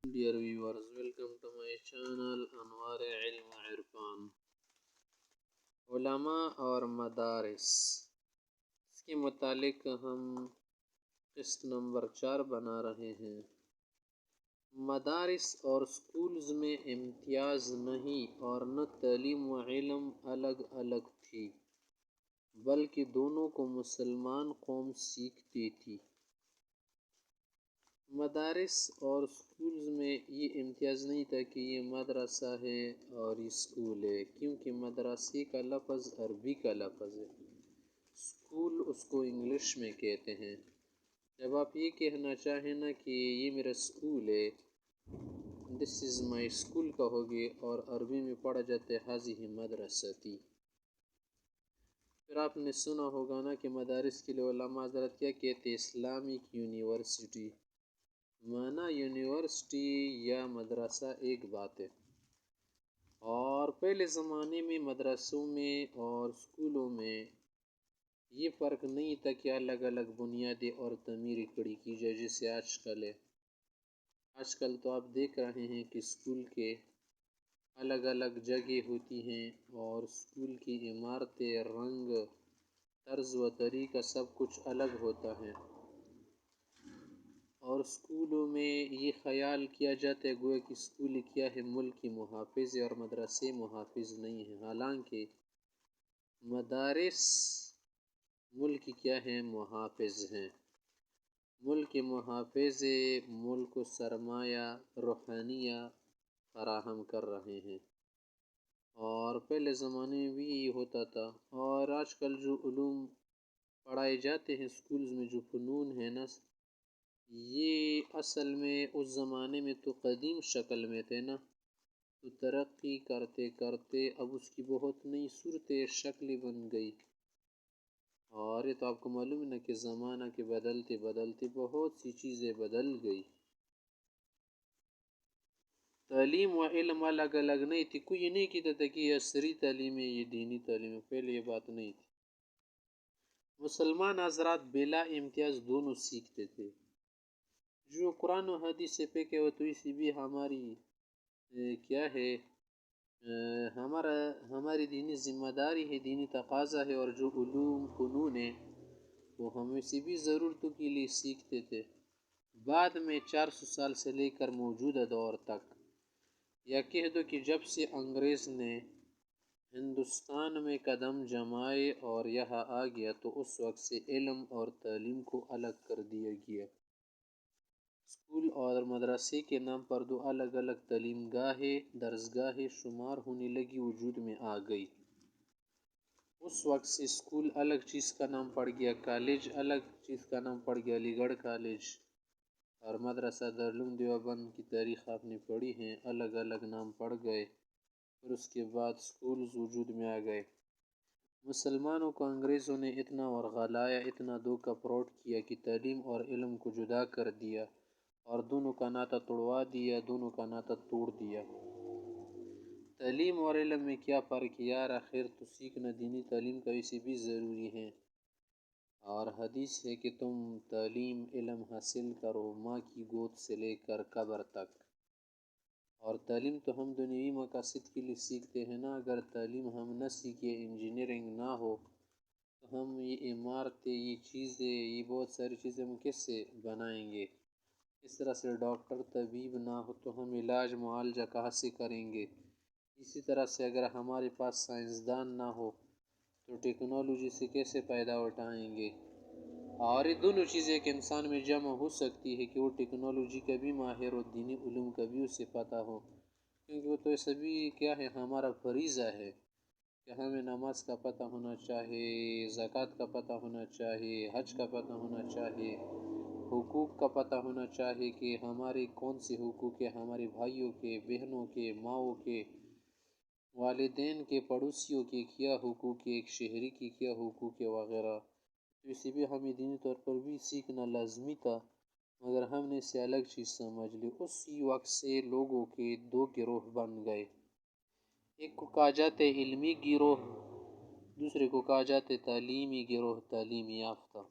Dear viewers, welcome to my channel انوار علم عرفان. علماء اور مدارس، اس کے متعلق ہم قسط نمبر 4 بنا رہے ہیں. مدارس اور سکولز میں امتیاز نہیں اور نہ تعلیم و علم الگ الگ تھی، بلکہ دونوں کو مسلمان قوم سیکھتی تھی. مدارس اور سکولز میں یہ امتیاز نہیں تھا کہ یہ مدرسہ ہے اور یہ سکول ہے، کیونکہ مدرسے کا لفظ عربی کا لفظ ہے، سکول اس کو انگلش میں کہتے ہیں. جب آپ یہ کہنا چاہیں نا کہ یہ میرا سکول ہے، دس از مائی سکول کہو گے، اور عربی میں پڑھا جاتا ہے ہذہ مدرستی. پھر آپ نے سنا ہوگا نا کہ مدارس کے لیے علماء حضرات کیا کہتے ہیں؟ Islamic university. معنی یونیورسٹی یا مدرسہ ایک بات ہے، اور پہلے زمانے میں مدرسوں میں اور اسکولوں میں یہ فرق نہیں تھا کہ الگ الگ بنیادیں اور تعمیری کھڑی کی جائے جیسے آج کل ہے. آج کل تو آپ دیکھ رہے ہیں کہ اسکول کے الگ الگ جگہ ہوتی ہیں، اور اسکول کی عمارتیں، رنگ، طرز و طریقہ سب کچھ الگ ہوتا ہے. اور اسکولوں میں یہ خیال کیا جاتا ہے گویا کہ اسکول کیا ہے، ملک کی محافظ ہے اور مدرسے محافظ نہیں ہیں. حالانکہ مدارس ملک کیا ہیں؟ محافظ ہیں. ملک محافظ ملک کو سرمایہ روحانیہ فراہم کر رہے ہیں، اور پہلے زمانے میں بھی یہی ہوتا تھا. اور آج کل جو علوم پڑھائے جاتے ہیں اسکولز میں، جو فنون ہیں نا، یہ اصل میں اس زمانے میں تو قدیم شکل میں تھے نا، تو ترقی کرتے کرتے اب اس کی بہت نئی صورتیں شکلیں بن گئی. اور یہ تو آپ کو معلوم ہے نا کہ زمانہ کے بدلتے بدلتے بہت سی چیزیں بدل گئی. تعلیم و علم الگ الگ نہیں تھی. کوئی یہ نہیں کہتا تھا کہ یہ عصری تعلیم ہے، یہ دینی تعلیم ہے. پہلے یہ بات نہیں تھی. مسلمان حضرات بلا امتیاز دونوں سیکھتے تھے. جو قرآن و حدیث سے پہ کہ وہ تو اسی بھی ہماری کیا ہے، ہماری دینی ذمہ داری ہے، دینی تقاضا ہے. اور جو علوم فنون ہیں وہ ہم اسی بھی ضرورتوں کے لیے سیکھتے تھے. بعد میں 400 سال سے لے کر موجودہ دور تک، یا کہہ دو کہ جب سے انگریز نے ہندوستان میں قدم جمائے اور یہاں آ گیا، تو اس وقت سے علم اور تعلیم کو الگ کر دیا گیا. اسکول اور مدرسے کے نام پر دو الگ الگ تعلیم گاہیں، درسگاہیں شمار ہونے لگی، وجود میں آ گئی. اس وقت سے اسکول الگ چیز کا نام پڑ گیا، کالج الگ چیز کا نام پڑ گیا، علی گڑھ کالج، اور مدرسہ دارالعلوم دیوبند کی تاریخ آپ نے پڑھی ہیں، الگ الگ نام پڑ گئے. پھر اس کے بعد اسکولز وجود میں آ گئے. مسلمانوں کو انگریزوں نے اتنا ورغلایا، اتنا دھوکہ فریب کیا کہ تعلیم اور علم کو جدا کر دیا اور دونوں کا ناطہ توڑوا دیا، دونوں کا ناطہ توڑ دیا. تعلیم اور علم میں کیا فرق ہے یار؟ آخر تو سیکھنا دینی تعلیم کا ویسے بھی ضروری ہے، اور حدیث ہے کہ تم تعلیم علم حاصل کرو ماں کی گود سے لے کر قبر تک. اور تعلیم تو ہم دنیوی مقاصد کے لیے سیکھتے ہیں نا. اگر تعلیم ہم نہ سیکھے، انجینئرنگ نہ ہو، تو ہم یہ عمارتیں، یہ چیزیں، یہ بہت ساری چیزیں ہم کیسے بنائیں گے؟ اس طرح سے ڈاکٹر طبیب نہ ہو تو ہم علاج معالجہ کہاں سے کریں گے؟ اسی طرح سے اگر ہمارے پاس سائنسدان نہ ہو تو ٹیکنالوجی سے کیسے فائدہ اٹھائیں گے؟ اور یہ دونوں چیزیں ایک انسان میں جمع ہو سکتی ہے کہ وہ ٹیکنالوجی کا بھی ماہر اور دینی علوم کا بھی اسے پتہ ہو. کیونکہ وہ تو سبھی کیا ہے، ہمارا فریضہ ہے کہ ہمیں نماز کا پتہ ہونا چاہیے، زکوٰۃ کا پتہ ہونا چاہیے، حج کا پتہ ہونا چاہیے، حقوق کا پتہ ہونا چاہیے کہ ہمارے کون سے حقوق ہیں، ہمارے بھائیوں کے، بہنوں کے، ماؤں کے، والدین کے، پڑوسیوں کے کیا حقوق ہے، ایک شہری کی کیا حقوق ہے وغیرہ. تو اسے بھی ہمیں دینی طور پر بھی سیکھنا لازمی تھا، مگر ہم نے اسے الگ چیز سمجھ لی. اسی وقت سے لوگوں کے دو گروہ بن گئے. ایک کو کہا جاتے علمی گروہ، دوسرے کو کہا جاتے تعلیمی گروہ، تعلیم یافتہ.